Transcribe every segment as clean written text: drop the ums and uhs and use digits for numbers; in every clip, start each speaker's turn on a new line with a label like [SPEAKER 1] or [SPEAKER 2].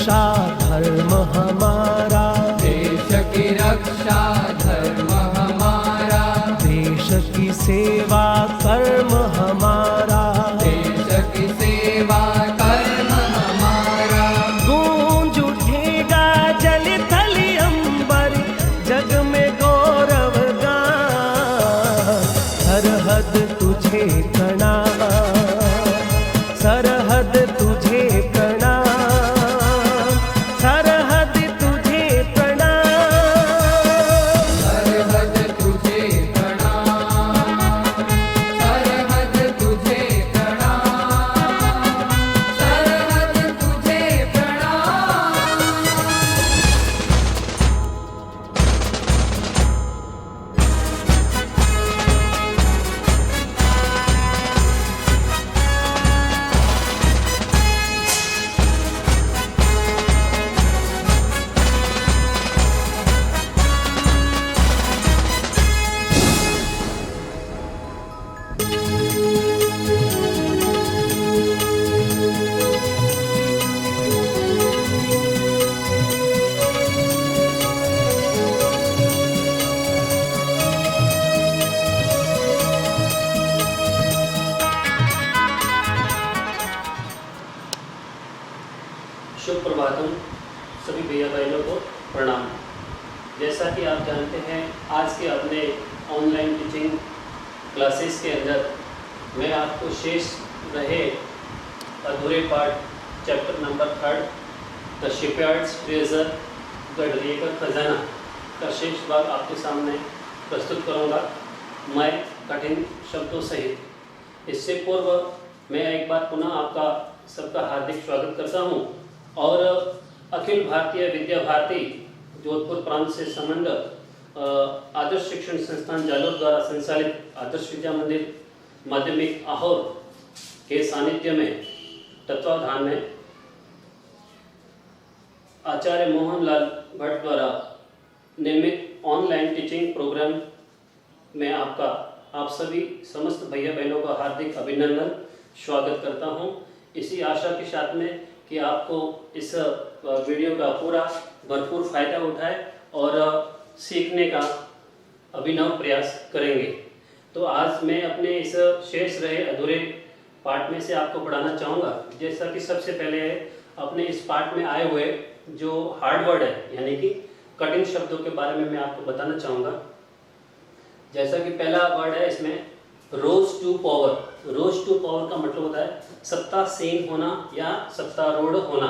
[SPEAKER 1] रक्षा धर्म हमारा,
[SPEAKER 2] देश की रक्षा धर्म हमारा,
[SPEAKER 1] देश की सेवा कर्म हमारा,
[SPEAKER 2] देश की सेवा कर्म हमारा।
[SPEAKER 1] गूंज उठेगा जल थल अंबर, जग में गौरव गान। सरहद तुझे प्रणाम, सरहद तुझे प्रणाम, सरहद तुझे प्रणाम।
[SPEAKER 2] सरहद तुझे प्रणाम, सरहद तुझे प्रणाम, सरहद तुझे प्रणाम।
[SPEAKER 3] शुभ प्रभातम सभी भैया बहनों को प्रणाम। जैसा कि आप जानते हैं, आज के अपने ऑनलाइन टीचिंग क्लासेस के अंदर मैं आपको शेष रहे अधूरे part chapter number 3 the shepherd's treasure गडरिए का खजाना का शेष भाग आपके सामने प्रस्तुत करूंगा, मैं कठिन शब्दों सहित। इससे पूर्व मैं एक बार पुनः आपका सबका हार्दिक स्वागत करता हूं और अखिल भारतीय विद्या भारती जोधपुर प्रांत से संबंध आदर्श शिक्षण संस्थान जालोर द्वारा संचालित आदर्श विद्या मंदिर माध्यमिक आहोर के सानिध्य में तत्वाधान में आचार्य मोहनलाल भट्ट द्वारा निर्मित ऑनलाइन टीचिंग प्रोग्राम में आप सभी समस्त भैया बहनों का हार्दिक अभिनंदन स्वागत करता हूं। इसी आशा के साथ में कि आपको इस वीडियो का पूरा भरपूर फायदा उठाए और सीखने का अभिनव प्रयास करेंगे। तो आज मैं अपने इस शेष रहे अधूरे पार्ट में से आपको पढ़ाना चाहूँगा। जैसा कि सबसे पहले अपने इस पार्ट में आए हुए जो हार्ड वर्ड है, यानी कि कठिन शब्दों के बारे में मैं आपको बताना चाहूँगा। जैसा कि पहला वर्ड है इसमें rose to power. Rose to power का मतलब होता है सत्तासीन होना या सत्तारूढ़ होना।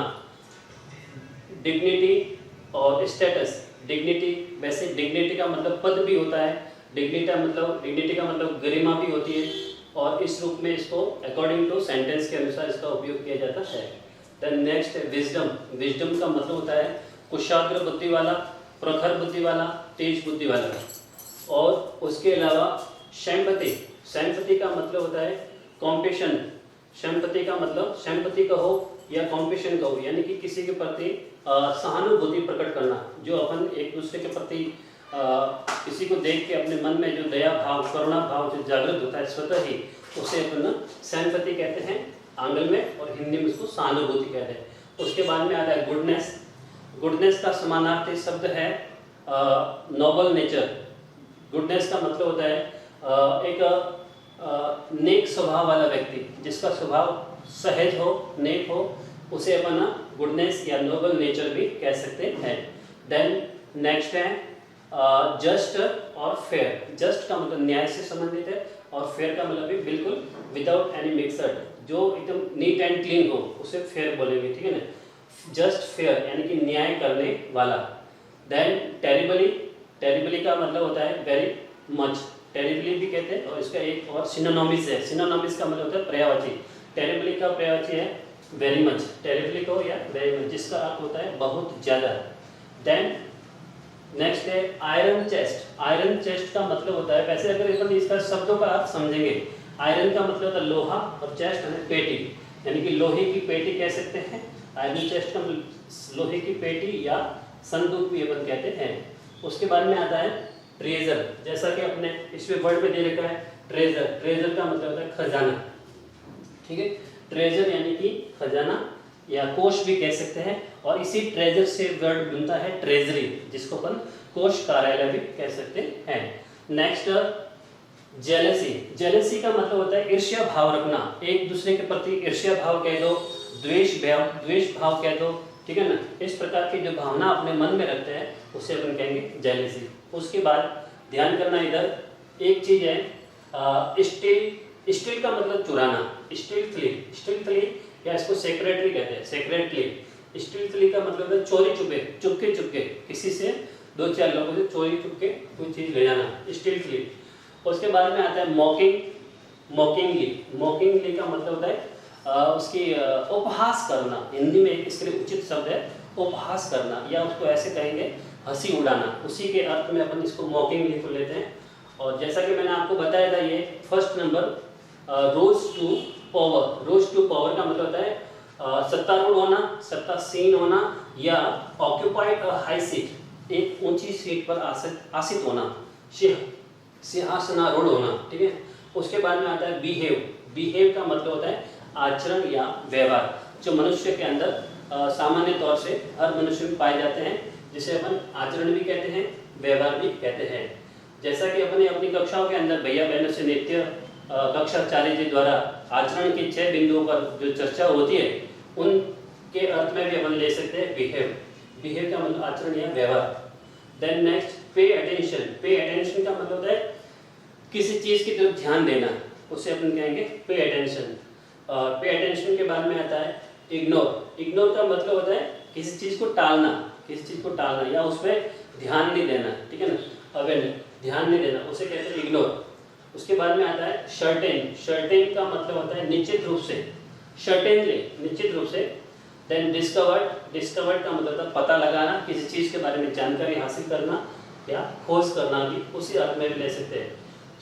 [SPEAKER 3] डिग्निटी और स्टेटस। डिग्निटी, वैसे डिग्निटी का मतलब पद भी होता है, डिग्निटी का मतलब गरिमा भी होती है, और इस रूप में इसको अकॉर्डिंग टू सेंटेंस के अनुसार इसका उपयोग किया जाता है। देन नेक्स्ट है विजडम। विजडम का मतलब होता है कुशाग्र बुद्धि वाला, प्रखर बुद्धि वाला, तेज बुद्धि वाला। और उसके अलावा शैम्पति। शैम्पति का मतलब होता है कॉम्पेशन। शैम्पति का मतलब शैम्पति कहो या कॉम्पेशन कहो, यानी कि किसी के प्रति सहानुभूति प्रकट करना। जो अपन एक दूसरे के प्रति किसी को देख के अपने मन में जो दया भाव, करुणा भाव जो जागृत होता है स्वतः ही, उसे अपन शैम्पति कहते हैं आंग्ल में, और हिंदी में उसको सहानुभूति कहते हैं। उसके बाद में आता है गुडनेस। गुडनेस का समानार्थी शब्द है नोबल नेचर। गुडनेस का मतलब होता है एक नेक स्वभाव वाला व्यक्ति, जिसका स्वभाव सहज हो, नेक हो, उसे अपन गुडनेस या नोबल नेचर भी कह सकते हैं। देन नेक्स्ट है जस्ट और फेयर। जस्ट का मतलब न्याय से संबंधित है, और फेयर का मतलब भी बिल्कुल विदाउट एनी मिक्सड, जो एकदम नीट एंड क्लीन हो उसे फेयर बोलेंगे, ठीक है ना। जस्ट फेयर यानी कि न्याय करने वाला। Then terribly. टेरिबली का मतलब होता है वेरी मच। टेरिबली भी कहते हैं, और इसका एक और सिनोनिम्स है। सिनोनिम्स का मतलब होता है पर्यायवाची। टेरिबली का पर्यायवाची है वेरी मच। टेरिबली को या वेरी मच, जिसका अर्थ होता है बहुत ज़्यादा। देन नेक्स्ट है आयरन चेस्ट। आयरन चेस्ट का मतलब होता है, वैसे अगर अपन इसका शब्दों का अर्थ समझेंगे, आयरन का मतलब होता है लोहा, और चेस्ट है पेटी, यानी कि लोहे की पेटी कह सकते हैं। आयरन चेस्ट का लोहे की पेटी या संदूक भी अपन कहते हैं। उसके बाद में आता है ट्रेजर। जैसा कि अपने इसमें वर्ड में दे रखा है ट्रेजर। ट्रेजर का मतलब होता है खजाना, ठीक है। ट्रेजर यानी कि खजाना या कोष भी कह सकते हैं, और इसी ट्रेजर से वर्ड बनता है ट्रेजरी, जिसको अपन कोष कार्यालय भी कह सकते हैं। Next jealousy. जेलसी का मतलब होता है ईर्ष्या भाव रखना, एक दूसरे के प्रति ईर्ष्या भाव कह दो, द्वेष भाव कह दो, ठीक है ना। इस प्रकार की जो भावना अपने मन में रखते हैं उसे अपन कहेंगे जेलसी। उसके बाद ध्यान करना, इधर एक चीज है स्टील का मतलब चुराना, स्टील थ्ली या इसको सेक्रेटरी कहते हैं, सेक्रेटली। स्टील थ्ली का मतलब है चोरी चुपके किसी से 2-4 लोगों से चोरी चुपके कोई चीज ले जाना, स्टील थ्ली। उसके बाद में आता है मॉकिंगली का मतलब होता है उसकी उपहास करना, हिंदी में इसके लिए उचित शब्द है उपहास करना, या उसको ऐसे कहेंगे हंसी उड़ाना, उसी के अर्थ में अपन इसको मॉकिंगली को लेते हैं। और जैसा कि मैंने आपको बताया था, ये first number rose to power का मतलब होता है सत्तारूढ़ होना, सत्तासीन होना, या ऑक्यूपाइड अ हाई सीट, एक ऊंची सीट पर आसित होना, सिंहासनारूढ़ होना, ठीक है। उसके बाद में आता है बिहेव का मतलब होता है आचरण या व्यवहार, जो मनुष्य के अंदर सामान्य तौर से हर मनुष्य में पाए जाते हैं, जिसे अपन आचरण भी कहते हैं, व्यवहार भी कहते हैं। जैसा कि अपने अपनी कक्षाओं के अंदर भैया बहनों से नित्य कक्षाचार्य जी द्वारा आचरण के 6 बिंदुओं पर जो चर्चा होती है, उनके अर्थ में भी अपन ले सकते हैं बिहेव का मतलब आचरण या व्यवहार। देन नेक्स्ट पे अटेंशन का मतलब होता है किसी चीज की तरफ ध्यान देना, उसे अपन कहेंगे पे अटेंशन। पे अटेंशन के बाद में आता है इग्नोर का मतलब होता है किसी चीज को टालना या उस पर ध्यान नहीं देना, ठीक है ना, अवेयर ध्यान नहीं देना, उसे कहते हैं इग्नोर। उसके बाद में आता है शर्टेन का मतलब होता है निश्चित रूप से। देन डिस्कवर्ड का मतलब होता है पता लगाना, किसी चीज के बारे में जानकारी हासिल करना या खोज करना, भी उसी अर्थ में भी ले सकते हैं।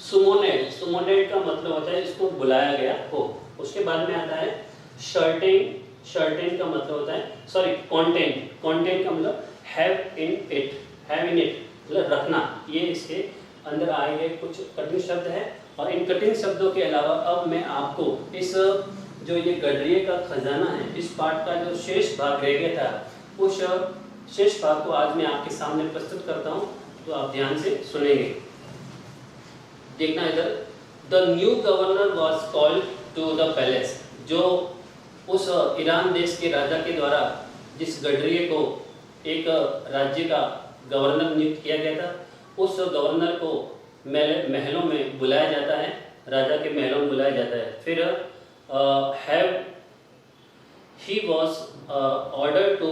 [SPEAKER 3] सुमोनेड का मतलब होता है इसको बुलाया गया हो। उसके बाद में आता है शर्टेन का मतलब होता है कंटेंट का मतलब हैव इन इट मतलब रखना। ये इसके अंदर आए गए कुछ कठिन शब्द हैं, और इन कठिन शब्दों के अलावा अब मैं आपको इस जो ये गडरिये का खजाना है, इस पाठ का जो शेष भाग रह गया था, उस शेष भाग को आज मैं आपके सामने प्रस्तुत करता हूँ, तो आप ध्यान से सुनेंगे। देखना इधर, the new governor was called to the palace. जो उस ईरान देश के राजा के द्वारा जिस गडरिये को एक राज्य का गवर्नर नियुक्त किया गया था, उस गवर्नर को महलों में बुलाया जाता है, राजा के महलों में बुलाया जाता है। फिर he was ordered to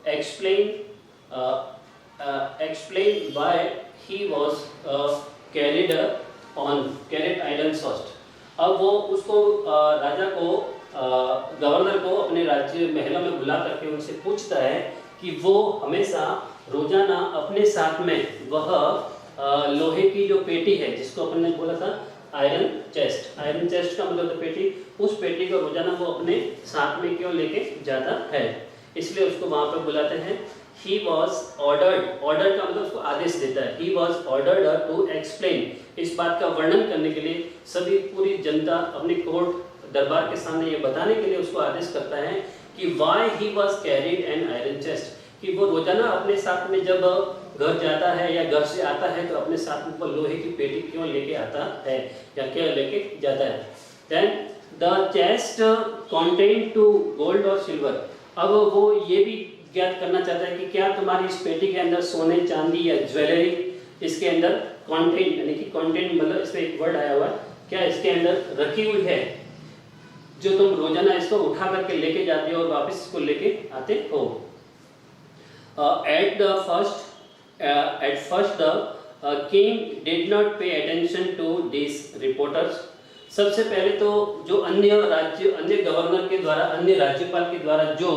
[SPEAKER 3] explain why he was carried idle sourced। अब वो उसको राजा को गवर्नर को अपने राज्य महलों में बुला करके उनसे पूछता है कि वो हमेशा रोजाना अपने साथ में वह लोहे की जो पेटी है, जिसको अपन ने बोला था आयरन चेस्ट का मतलब तो पेटी, उस पेटी को रोजाना वो अपने साथ में क्यों लेके जाता है, इसलिए उसको वहां पर बुलाते हैं। He was ordered का मतलब उसको आदेश देता है। He was ordered to explain, इस बात का वर्णन करने के लिए, सभी पूरी जनता अपने कोर्ट दरबार के सामने ये बताने के लिए उसको आदेश करता है कि why he was carried an iron chest, कि वो रोजाना अपने साथ में जब घर जाता है या घर से आता है तो अपने साथ में वो लोहे की पेटी क्यों लेके आता है या क्या लेके जाता है। Then the chest contained to gold और silver। अब वो ये भी ज्ञात करना चाहता है कि क्या तुम्हारी इस पेटी के अंदर सोने चांदी या ज्वेलरी इसके अंदर कंटेंट, यानी कि कंटेंट मतलब इसमें एक वर्ड आया हुआ है, क्या इसके अंदर रखी हुई है, जो तुम रोजाना इसको उठा करके लेके जाते हो और वापस इसको लेके आते हो। At first the king did not pay attention to these reporters। सबसे पहले तो जो अन्य गवर्नर के द्वारा, अन्य राज्यपाल के द्वारा जो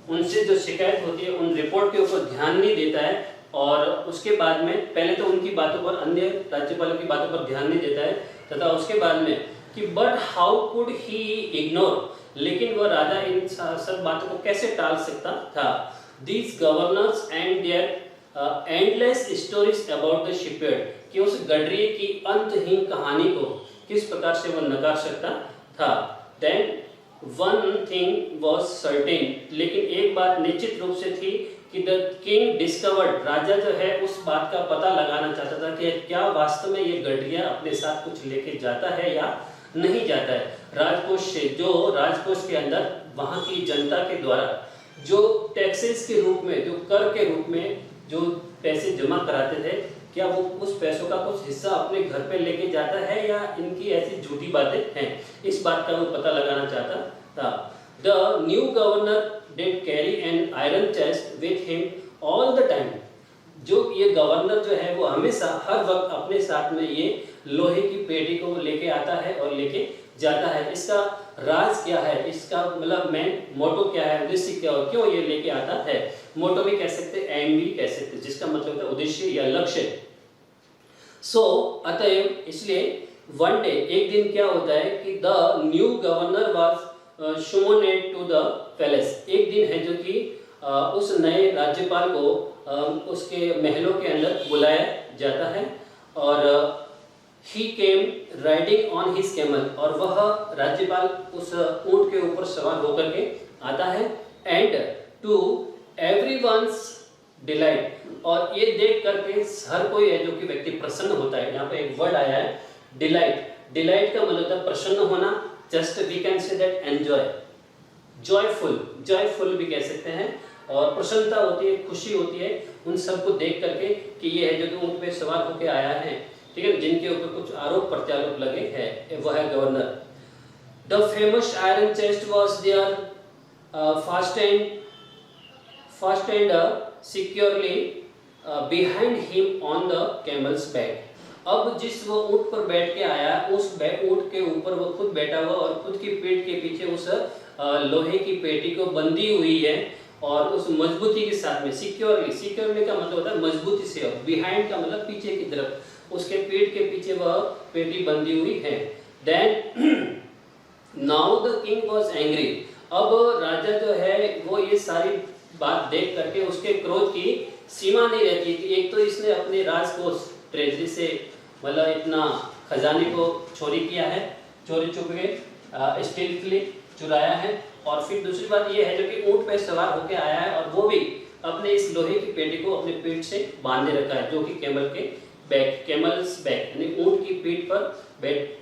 [SPEAKER 3] उनसे जो शिकायत होती है उन रिपोर्ट के ऊपर ध्यान नहीं देता है, और उसके बाद में पहले तो उनकी बातों पर, अन्य राज्यपालों की बातों पर ध्यान नहीं देता है, तथा उसके बाद में कि but how could he ignore, लेकिन वह राजा इन सब बातों को कैसे टाल सकता था। These governors and their endless stories about the shipyard, कि उस गडरिये की अंतहीन कहानी को किस प्रकार से वह नकार सकता था। Then one thing was certain, लेकिन एक बात निश्चित रूप से थी कि द किंग डिस्कवर्ड, राजा जो है उस बात का पता लगाना चाहता था कि क्या वास्तव में ये गठिया अपने साथ कुछ लेके जाता है या नहीं जाता है। राजकोष से, जो राजकोष के अंदर वहाँ की जनता के द्वारा जो टैक्सेस के रूप में, जो कर के रूप में जो पैसे जमा कराते थे, क्या वो उस पैसों का कुछ हिस्सा अपने घर पे लेके जाता है या इनकी ऐसी झूठी बातें हैं, इस बात का वो पता लगाना चाहता था। The new governor did carry an iron chest with him all the time, जो ये गवर्नर जो है वो हमेशा हर वक्त अपने साथ में ये लोहे की पेटी को लेके आता है और लेके जाता है। इसका राज क्या है, इसका मतलब मेन मोटो क्या है, उद्देश्य क्या है, क्यों ये लेके आता है। मोटो भी कह सकते हैं, एम भी कह सकते हैं, जिसका मतलब है उद्देश्य या लक्ष्य। सो अतएव इसलिए वन डे, एक दिन क्या होता है कि the new governor was summoned to the palace, एक दिन है जो कि उस नए राज्यपाल को उसके महलों के अंदर बुलाया जाता है और ही केम राइडिंग ऑन हिज कैमल, और वह राज्यपाल उस ऊंट के ऊपर सवार होकर के आता है। एंड टू एवरीवन्स डिलाइट, और ये देख करके हर कोई है जो कि व्यक्ति प्रसन्न होता है। यहाँ पे एक वर्ड आया है डिलाइट, डिलाइट का मतलब है प्रसन्न होना, just we can say that enjoy, joyful, joyful भी कह सकते हैं, और प्रसन्नता होती है, खुशी होती है उन सबको देख करके कि ये है जो कि ऊंट पे सवार होकर आया है, ठीक है, जिनके ऊपर कुछ आरोप प्रत्यारोप लगे हैं, वह है governor. The famous iron chest was there fast and securely behind him on the camel's back. अब जिस वो ऊंट पर बैठ के आया, उस ऊंट के ऊपर वो खुद बैठा हुआ और खुद की पीठ के पीछे उस लोहे की पेटी को बंधी हुई है, और उस मजबूती के साथ में, सिक्योरली, सिक्योरली का मतलब होता है मजबूती से, और बिहाइंड का मतलब पीछे की तरफ, उसके पीठ के पीछे वह पेटी बंधी हुई है। Then now the king was angry, अब राजा जो है वो ये सारी बात देख करके उसके क्रोध की सीमा नहीं रहती कि एक तो इसने अपने राजकोष ट्रेजरी से मतलब इतना खजाने को चोरी किया है, चोरी छुप के स्टीलफुली चुराया है, और फिर दूसरी बात ये है जो कि ऊंट पे सवार होके आया है और वो भी अपने इस लोहे की पेटी को अपने पीठ से बांधे रखा है, जो कि कैमल के बैक, कैमल्स बैक यानी ऊंट की पीठ पर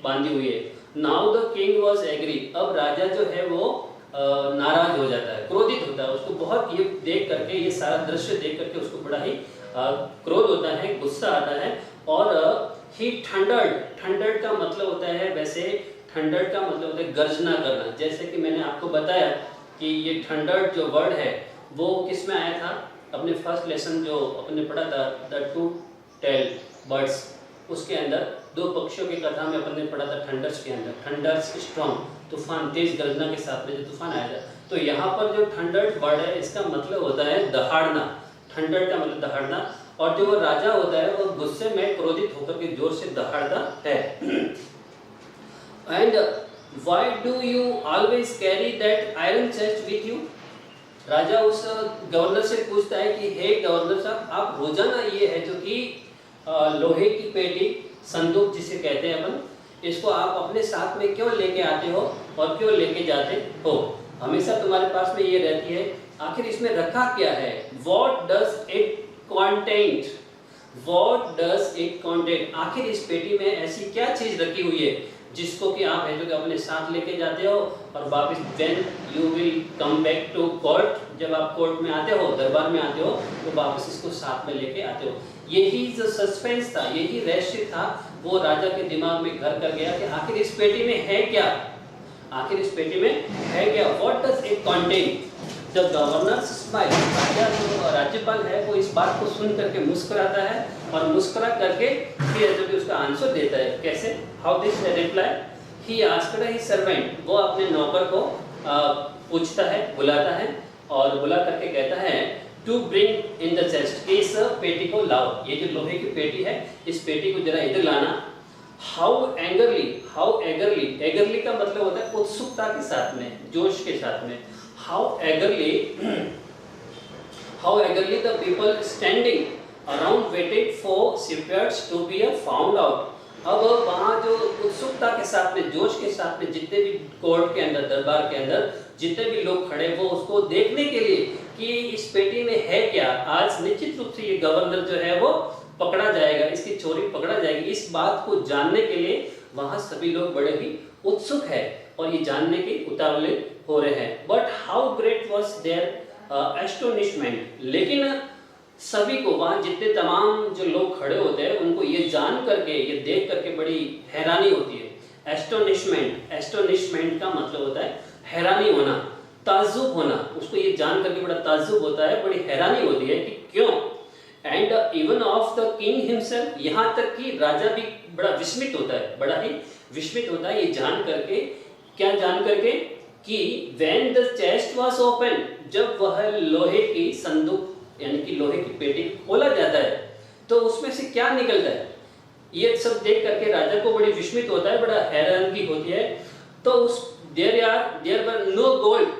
[SPEAKER 3] बांधी हुई है। Now the king was angry, अब राजा जो है वो नाराज हो जाता है, क्रोधित होता है, उसको बहुत ये देख करके, ये सारा दृश्य देख करके उसको बड़ा ही क्रोध होता है, गुस्सा आता है, और ही थंडर्ड, थंडर्ड का मतलब होता है, वैसे थंडर्ड का मतलब होता है गर्जना करना। जैसे कि मैंने आपको बताया कि ये थंडर्ड जो वर्ड है वो किस में आया था, अपने फर्स्ट लेसन जो अपने पढ़ा था द टू टेल बर्ड्स, उसके अंदर दो पक्षियों की कथा में अपन ने पढ़ा था थंडर्स के अंदर, थंडर्स स्ट्रॉन्ग, तूफान, तेज गर्जना के साथ में जो तूफान आया था। तो यहाँ पर जो थंडर्ड वर्ड है इसका मतलब होता है दहाड़ना, थंडर्ड का मतलब दहाड़ना, और जो वो राजा होता है वो गुस्से में क्रोधित होकर के जोर से दहाड़ता है। And why do you always carry that iron chest with you, राजा उस गवर्नर से पूछता है कि हे गवर्नर साहब, आप रोजाना ये है जो कि लोहे की पेटी, संदूक जिसे कहते हैं अपन, इसको आप अपने साथ में क्यों लेके आते हो और क्यों लेके जाते हो, हमेशा तुम्हारे पास में ये रहती है, आखिर इसमें रखा क्या है, what does it contain, what does it contain, आखिर इस पेटी में ऐसी क्या चीज रखी हुई है जिसको कि आप है जो कि अपने साथ लेके जाते हो और वापस when you will come back to court, जब आप कोर्ट में आते हो, दरबार में आते हो, तो वापस इसको साथ में लेके आते हो। यही जो सस्पेंस था, यही रहस्य था, वो राजा के दिमाग में घर कर गया कि आखिर इस पेटी में है क्या, आखिर इस पेटी में है क्या, what does it contain. The governor smile, राजा जो राज्यपाल है वो इस बात को सुन करके मुस्कुराता है और मुस्कुरा करके फिर जो भी उसका आंसर देता है, कैसे, how this reply, he asked his servant, वो अपने नौकर को पूछता है, बुलाता है और बुला करके कहता है to bring in the chest, इस पेटी को लाओ, ये जो लोहे की पेटी है इस पेटी को जरा इधर लाना। How angrily, how eagerly, eagerly का मतलब होता है उत्सुकता के साथ में, जोश के साथ में। How eagerly the people standing around waited for shepherds to be found out, अब वहाँ जो उत्सुकता के साथ में, जोश के साथ में जितने भी कोर्ट के अंदर, दरबार के अंदर जितने भी लोग खड़े, वो उसको देखने के लिए कि इस पेटी में है क्या। आज निश्चित रूप से ये गवर्नर जो है वो पकड़ा जाएगा, इसकी चोरी पकड़ा जाएगी, इस बात को जानने के लिए वहाँ सभी लोग बड़े ही उत्सुक है और ये जानने के उतावले हो रहे हैं। But how great was their astonishment, लेकिन सभी को, वहाँ जितने तमाम जो लोग खड़े होते हैं उनको ये जान करके, ये देख करके बड़ी हैरानी होती है। एस्टोनिशमेंट, एस्टोनिशमेंट का मतलब होता है हैरानी होना, ताज्जुब होना। उसको ये जान करके बड़ा ताज्जुब होता है, बड़ी हैरानी होती है कि क्यों। And even of the king himself, यहाँ तक कि राजा भी बड़ा विस्मित होता है, बड़ा ही विस्मित होता है ये जान करके। क्या जान करके? कि when the chest was open, जब वह लोहे की संदूक यानी कि लोहे की पेटी खोला जाता है तो उसमें से क्या निकलता है, ये सब देख करके राजा को बड़ी विस्मित होता है, बड़ा हैरानगी होती है। तो उस there were no gold,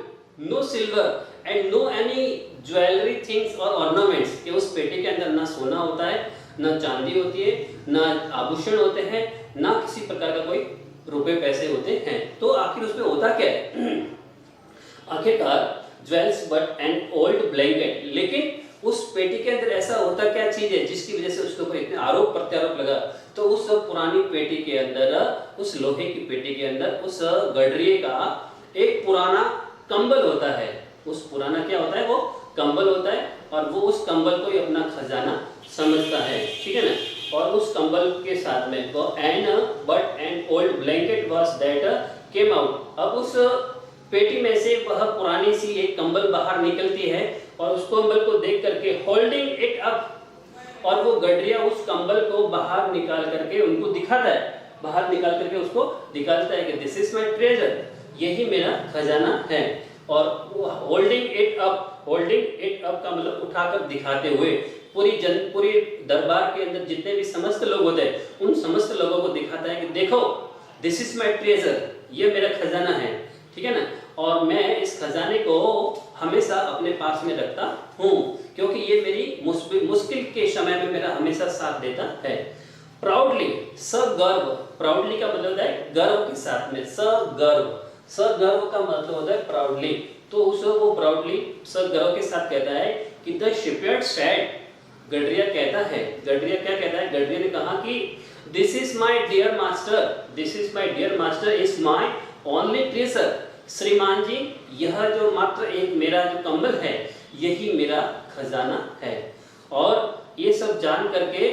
[SPEAKER 3] no silver and no any jewellery things और ऑर्नामेंट्स, कि उस पेटी के अंदर ना सोना होता है, ना चांदी होती है, ना आभूषण होते हैं, ना किसी प्रकार का कोई रुपए पैसे होते हैं। तो आखिर उसमें होता क्या है? आखिरकार jewels but an old blanket, लेकिन उस पेटी के अंदर ऐसा होता क्या चीज है जिसकी वजह से उसके ऊपर इतने आरोप प्रत्यारोप लगा। तो उस पुरानी पेटी के अंदर, उस लोहे की पेटी के अंदर उस गडरिये का एक पुराना कंबल होता है। उस पुराना क्या होता है? वो कंबल होता है और वो उस कंबल को ही अपना खजाना समझता है, ठीक है ना। और उस कंबल के साथ में वो an old blanket was that came out. अब उस पेटी में से वह पुरानी सी एक कंबल बाहर निकलती है और उस कंबल को देख करके होल्डिंग इट अप, और वो गडरिया उस कंबल को बाहर निकाल करके उनको दिखाता है, बाहर निकाल करके उसको दिखाता है कि दिस इज माय ट्रेजर, यही मेरा खजाना है। और holding it up, holding it up का मतलब उठाकर दिखाते हुए पूरी दरबार के अंदर जितने भी समस्त लोग होते हैं उन समस्त लोगों को दिखाता है कि देखो दिस इज माय ट्रेजर, ये मेरा खजाना है, ठीक है ना। और मैं इस खजाने को हमेशा अपने पास में रखता हूँ क्योंकि ये मेरी मुश्किल के समय में मेरा हमेशा साथ देता है। प्राउडली, सगर्व, प्राउडली का मतलब होता है गर्व के साथ में, सगर्व, सगर्व का मतलब होता है प्राउडली। तो उसे वो प्राउडली सगर्व के साथ कहता है कि द शिपयार्ड सेड, गडरिया कहता है, गडरिया क्या कहता है? गडरिया ने कहा कि this is my dear master, this is my dear master is my only treasure. श्रीमान जी, यह जो मात्र एक मेरा जो कंबल है यही मेरा खजाना है। और ये सब जान करके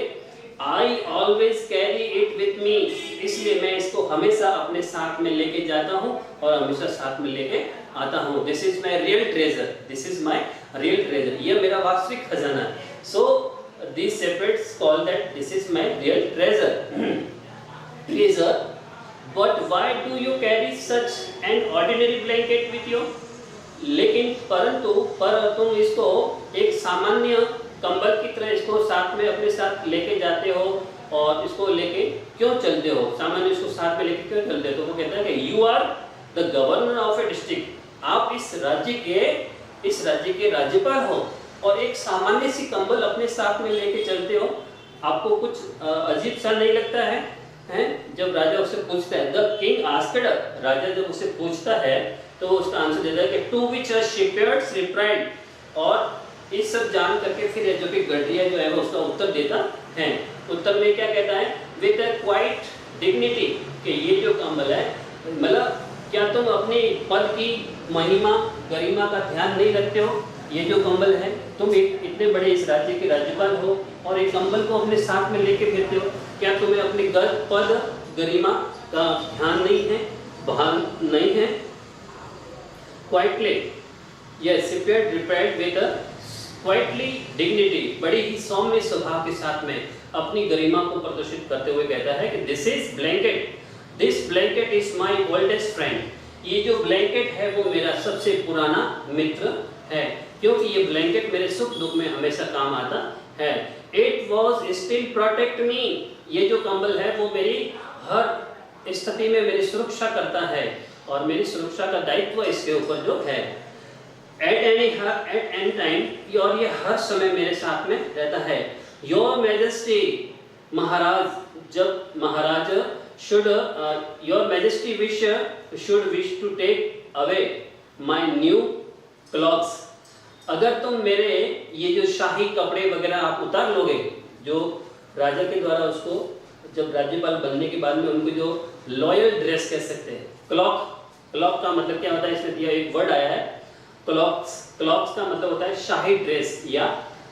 [SPEAKER 3] I always carry it with me, इसलिए मैं इसको हमेशा अपने साथ में लेके जाता हूँ और हमेशा साथ में लेके आता हूँ। This is my real treasure, this is my real treasure, ये मेरा वास्तविक खजाना है। सो these shepherds call that this is my real treasure, but why do you carry such an ordinary blanket with you? लेकिन परंतु तुम इसको एक सामान्य कंबल की तरह इसको साथ में अपने साथ लेके जाते हो और इसको लेके क्यों चलते हो? सामान्य इसको साथ में लेके क्यों चलते हो? तो वो कहता है कि you are the governor of a district, आप इस राज्य के राज्यपाल हो और एक सामान्य सी कंबल अपने साथ में लेके चलते हो, आपको कुछ अजीब सा नहीं लगता है? हैं? जब राजा उससे पूछता है, द किंग आस्क्ड, राजा जब उससे पूछता है तो वो उसका आंसर देता है कि टू विच शिपयार्ड्स रिप्लाइड, और इस सब जान करके फिर जो कि गडरिया जो है वो उसका उत्तर देता है। उत्तर में क्या कहता है? विद अ क्वाइट डिग्निटी, कि ये जो कंबल है, मतलब क्या तुम अपनी पद की महिमा गरिमा का ध्यान नहीं रखते हो? ये जो कंबल है, तुम इतने बड़े इस राज्य के राज्यपाल हो और एक कंबल को अपने साथ में लेके फिरते हो, क्या तुम्हें अपनी पद गरिमा का ध्यान नहीं है, भान नहीं है? Quietly, yes, shipyard replied with quietly dignity, बड़ी ही सौम्य स्वभाव के साथ में अपनी गरिमा को प्रदर्शित करते हुए कहता है कि this is blanket, this blanket is my oldest friend, ये जो ब्लैंकेट है वो मेरा सबसे पुराना मित्र है, क्योंकि ये ब्लैंकेट मेरे सुख दुख में हमेशा काम आता है। It was still protect me, ये जो कंबल है वो मेरी हर स्थिति में मेरी सुरक्षा करता है और मेरी सुरक्षा का दायित्व इसके ऊपर जो है। एट एनी टाइम, और ये हर समय मेरे साथ में रहता है। योर मैजेस्टी, महाराज, जब महाराज should your majesty wish should wish to take away my new clothes, अगर तुम मेरे ये जो शाही कपड़े वगैरह आप उतार लोगे, जो राजा के द्वारा उसको जब राज्यपाल बनने के बाद में उनको जो लॉयल ड्रेस कह सकते हैं, क्लॉक, क्लॉक का मतलब क्या होता है, इसमें दिया एक वर्ड आया है क्लॉक्स, क्लॉक्स का मतलब होता है शाही ड्रेस या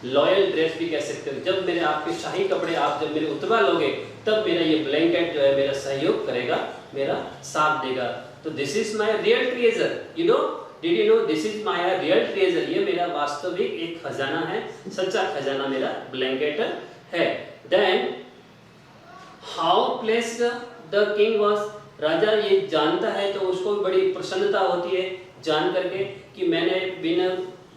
[SPEAKER 3] लॉयल ड्रेस भी कह सकते हो। जब मेरे आपके शाही कपड़े आप जब मेरे उतरवा लोगे तब मेरा ये ब्लैंकेट जो है मेरा सहयोग करेगा, मेरा साथ देगा। तो this is my real treasure, you know, did you know this is my real treasure, ये मेरा वास्तविक एक खजाना है, सच्चा खजाना मेरा ब्लैंकेट है। Then how pleased the king was, राजा ये जानता है तो उसको बड़ी प्रसन्नता होती है जान करके कि मैंने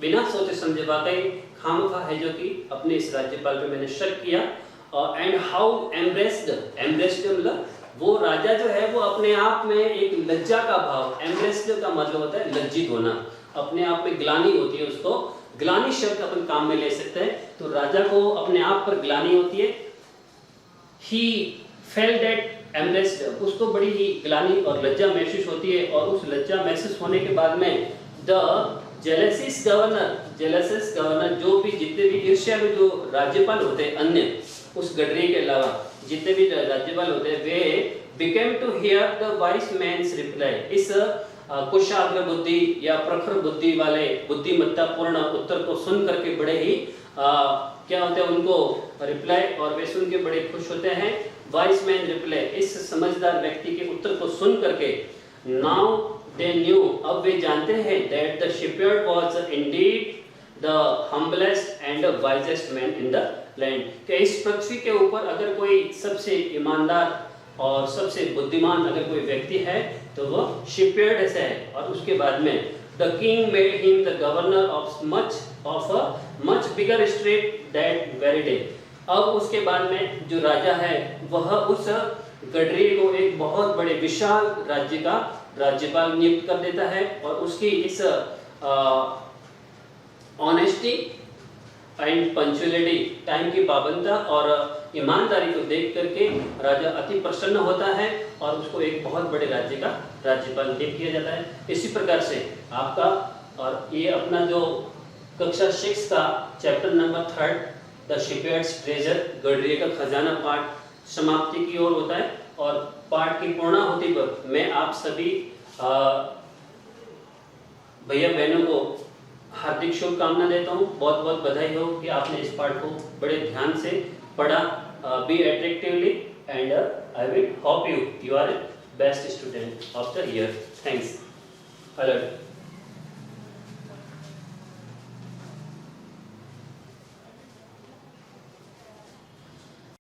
[SPEAKER 3] बिना सोचे समझे वाकई खामखा है जो कि अपने इस राज्यपाल पे मैंने शक किया। एंड हाउ एम्ब्रेस्ड, एम्ब्रेस्ड मतलब वो राजा जो है वो अपने आप में एक लज्जा का भाव, एम्ब्रेस्ड का मतलब होता है लज्जित होना, अपने आप में ग्लानि होती है, उसको ग्लानि शब्द अपन काम में ले सकते हैं। तो राजा को अपने आप पर ग्लानि होती है, ही फेल्ट दैट एम्ब्रेस्ड, उसको बड़ी ही ग्लानि और लज्जा महसूस होती है। और उस लज्जा महसूस होने के बाद में द जेलसिस गवर्नर, जेलसिस गवर्नर जो भी जितने भी ईर्ष्यालु जो राज्यपाल होते हैं अन्य उस गडरी के अलावा जितने भी राज्यपाल होते हैं वे became to hear the wise man's reply, इस कुशाग्र बुद्धि या प्रखर बुद्धि वाले बुद्धिमत्ता पूर्ण उत्तर को सुन करके बड़े ही क्या होते हैं उनको रिप्लाई, और वे सुन के बड़े खुश होते हैं। वाइस मैन रिप्लाई, इस समझदार व्यक्ति के उत्तर को सुन करके नाउ दे न्यू, अब वे जानते हैं that the shipyard was Indeed the humblest and the wisest man in the land, कि इस पृथ्वी के ऊपर अगर कोई सबसे ईमानदार और सबसे बुद्धिमान अगर कोई व्यक्ति है तो वो शिपयार्ड से है। और उसके बाद में the king made him the governor of a much bigger state that very day, अब उसके बाद में जो राजा है वह उस गडरी को एक बहुत बड़े विशाल राज्य का राज्यपाल नियुक्त कर देता है। और उसकी इस ऑनेस्टी एंड पंक्चुअलिटी, टाइम की पाबंदता और ईमानदारी को देख करके राजा अति प्रसन्न होता है और उसको एक बहुत बड़े राज्य का राज्यपाल नियुक्त किया जाता है। इसी प्रकार से आपका और ये अपना जो कक्षा 6 का chapter number 3 the shepherd's treasure, Gadri का खजाना पाठ समाप्ति की ओर होता है। और पाठ की पूर्णाहुति पर मैं आप सभी भैया बहनों को हार्दिक शुभकामना देता हूँ, बहुत बहुत बधाई हो कि आपने इस पाठ को बड़े ध्यान से पढ़ा, be attractively, and I will hope you are best student of the year. Thanks alert.